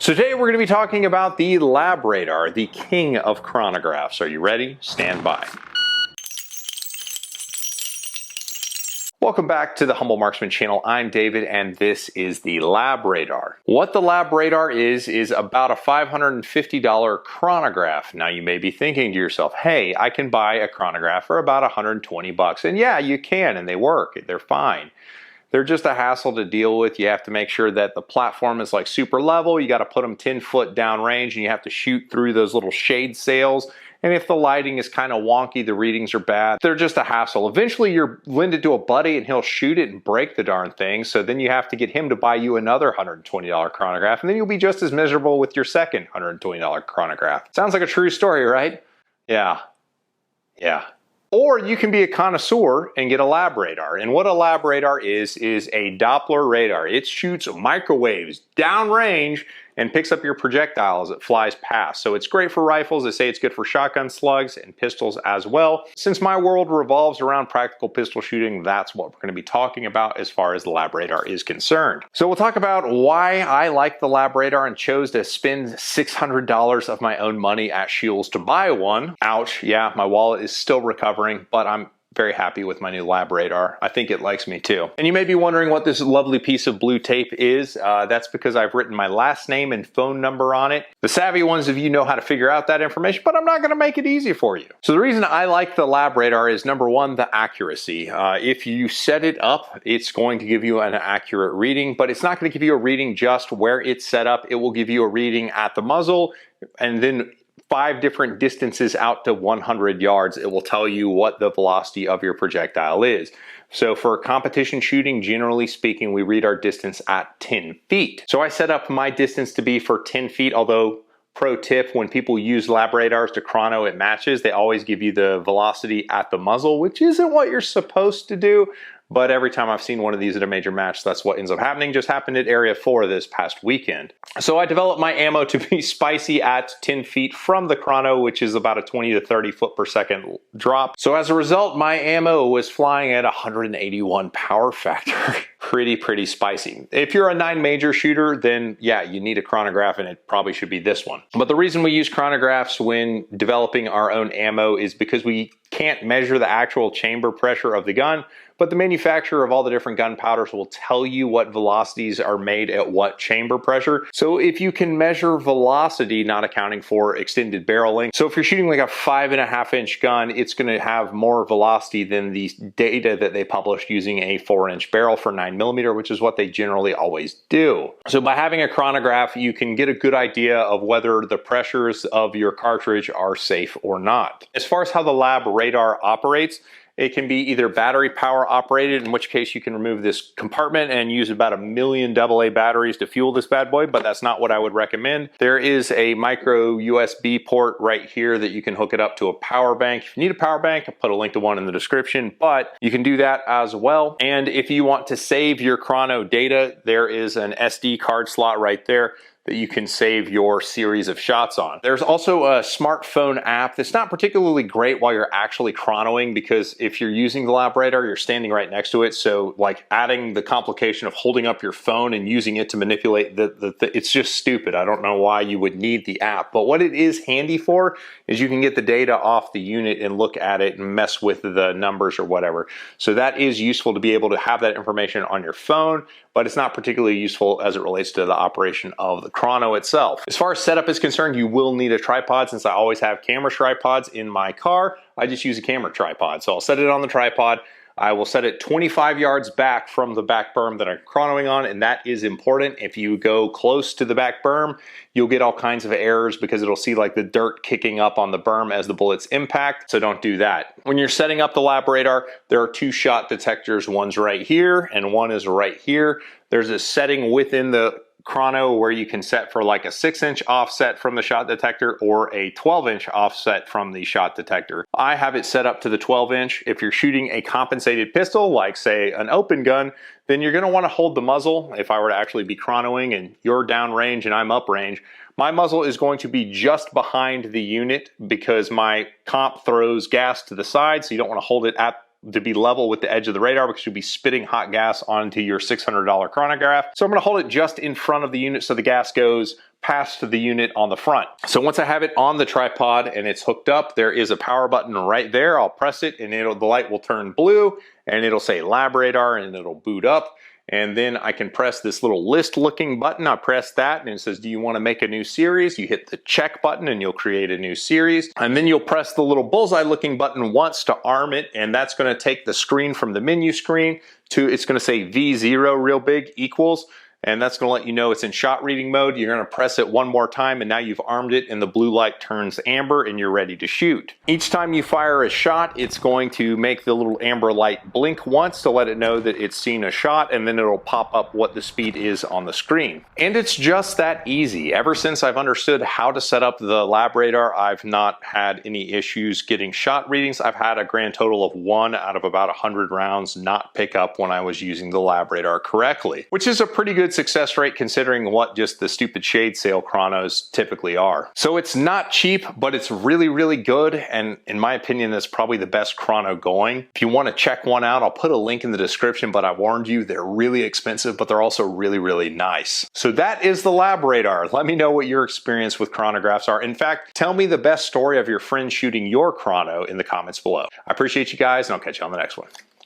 So today we're going to be talking about the LabRadar, the king of chronographs. Are you ready? Stand by. Welcome back to the Humble Marksman channel. I'm David and this is the LabRadar. What the LabRadar is about a $550 chronograph. Now you may be thinking to yourself, hey, I can buy a chronograph for about 120 bucks. And yeah, you can, and they work. They're fine. They're just a hassle to deal with. You have to make sure that the platform is like super level. You got to put them 10 foot downrange and you have to shoot through those little shade sails. And if the lighting is kind of wonky, the readings are bad, they're just a hassle. Eventually you're lended to a buddy and he'll shoot it and break the darn thing. So then you have to get him to buy you another $120 chronograph and then you'll be just as miserable with your second $120 chronograph. Sounds like a true story, right? Yeah. Or you can be a connoisseur and get a LabRadar. And what a LabRadar is a Doppler radar. It shoots microwaves downrange and picks up your projectile as it flies past. So it's great for rifles. They say it's good for shotgun slugs and pistols as well. Since my world revolves around practical pistol shooting, that's what we're going to be talking about as far as the LabRadar is concerned. So we'll talk about why I like the LabRadar and chose to spend $600 of my own money at Scheels to buy one. Ouch, yeah, my wallet is still recovering, but I'm very happy with my new LabRadar. I think it likes me too. And you may be wondering what this lovely piece of blue tape is. That's because I've written my last name and phone number on it. The savvy ones of you know how to figure out that information, but I'm not gonna make it easy for you. So the reason I like the LabRadar is number one, the accuracy. If you set it up, it's going to give you an accurate reading, but it's not gonna give you a reading just where it's set up. It will give you a reading at the muzzle and then 5 different distances out to 100 yards, it will tell you what the velocity of your projectile is. So for competition shooting, generally speaking, we read our distance at 10 feet. So I set up my distance to be for 10 feet, although pro tip, when people use LabRadars to chrono, it matches. They always give you the velocity at the muzzle, which isn't what you're supposed to do. But every time I've seen one of these at a major match, that's what ends up happening. Just happened at Area 4 this past weekend. So I developed my ammo to be spicy at 10 feet from the chrono, which is about a 20 to 30 foot per second drop. So as a result, my ammo was flying at 181 power factor. Pretty spicy. If you're a 9 major shooter, then yeah, you need a chronograph and it probably should be this one. But the reason we use chronographs when developing our own ammo is because we can't measure the actual chamber pressure of the gun, but the manufacturer of all the different gunpowders will tell you what velocities are made at what chamber pressure. So if you can measure velocity, not accounting for extended barrel length. So if you're shooting like a 5.5 inch gun, it's gonna have more velocity than the data that they published using a 4-inch barrel for 9mm, which is what they generally always do. So by having a chronograph, you can get a good idea of whether the pressures of your cartridge are safe or not. As far as how the LabRadar operates, it can be either battery power operated, in which case you can remove this compartment and use about 1 million AA batteries to fuel this bad boy, but that's not what I would recommend. There is a micro USB port right here that you can hook it up to a power bank. If you need a power bank, I'll put a link to one in the description, but you can do that as well. And if you want to save your chrono data, there is an SD card slot right there that you can save your series of shots on. There's also a smartphone app that's not particularly great while you're actually chronoing, because if you're using the LabRadar, you're standing right next to it. So like adding the complication of holding up your phone and using it to manipulate it's just stupid. I don't know why you would need the app, but what it is handy for is you can get the data off the unit and look at it and mess with the numbers or whatever. So that is useful to be able to have that information on your phone, but it's not particularly useful as it relates to the operation of the chrono itself. As far as setup is concerned, you will need a tripod. Since I always have camera tripods in my car, I just use a camera tripod. So I'll set it on the tripod. I will set it 25 yards back from the back berm that I'm chronoing on, and that is important. If you go close to the back berm, you'll get all kinds of errors because it'll see like the dirt kicking up on the berm as the bullets impact, so don't do that. When you're setting up the LabRadar, there are 2 shot detectors. One's right here and one is right here. There's a setting within the chrono where you can set for like a 6-inch offset from the shot detector or a 12-inch offset from the shot detector. I have it set up to the 12-inch. If you're shooting a compensated pistol, like say an open gun, then you're gonna wanna hold the muzzle. If I were to actually be chronoing and you're downrange and I'm uprange, my muzzle is going to be just behind the unit because my comp throws gas to the side, so you don't wanna hold it at to be level with the edge of the radar because you'll be spitting hot gas onto your $600 chronograph. So I'm going to hold it just in front of the unit so the gas goes past the unit on the front. So once I have it on the tripod and it's hooked up, there is a power button right there. I'll press it and the light will turn blue and it'll say LabRadar and it'll boot up. And then I can press this little list looking button. I press that and it says, do you want to make a new series? You hit the check button and you'll create a new series. And then you'll press the little bullseye looking button once to arm it. And that's going to take the screen from the menu screen to, it's going to say V0 real big equals. And that's going to let you know it's in shot reading mode. You're going to press it one more time and now you've armed it and the blue light turns amber and you're ready to shoot. Each time you fire a shot, it's going to make the little amber light blink once to let it know that it's seen a shot, and then it'll pop up what the speed is on the screen. And it's just that easy. Ever since I've understood how to set up the LabRadar, I've not had any issues getting shot readings. I've had a grand total of 1 out of about 100 rounds not pick up when I was using the LabRadar correctly, which is a pretty good success rate considering what just the stupid shade sail chronos typically are. So it's not cheap, but it's really, really good. And in my opinion, that's probably the best chrono going. If you want to check one out, I'll put a link in the description, but I warned you, they're really expensive, but they're also really, really nice. So that is the LabRadar. Let me know what your experience with chronographs are. In fact, tell me the best story of your friend shooting your chrono in the comments below. I appreciate you guys, and I'll catch you on the next one.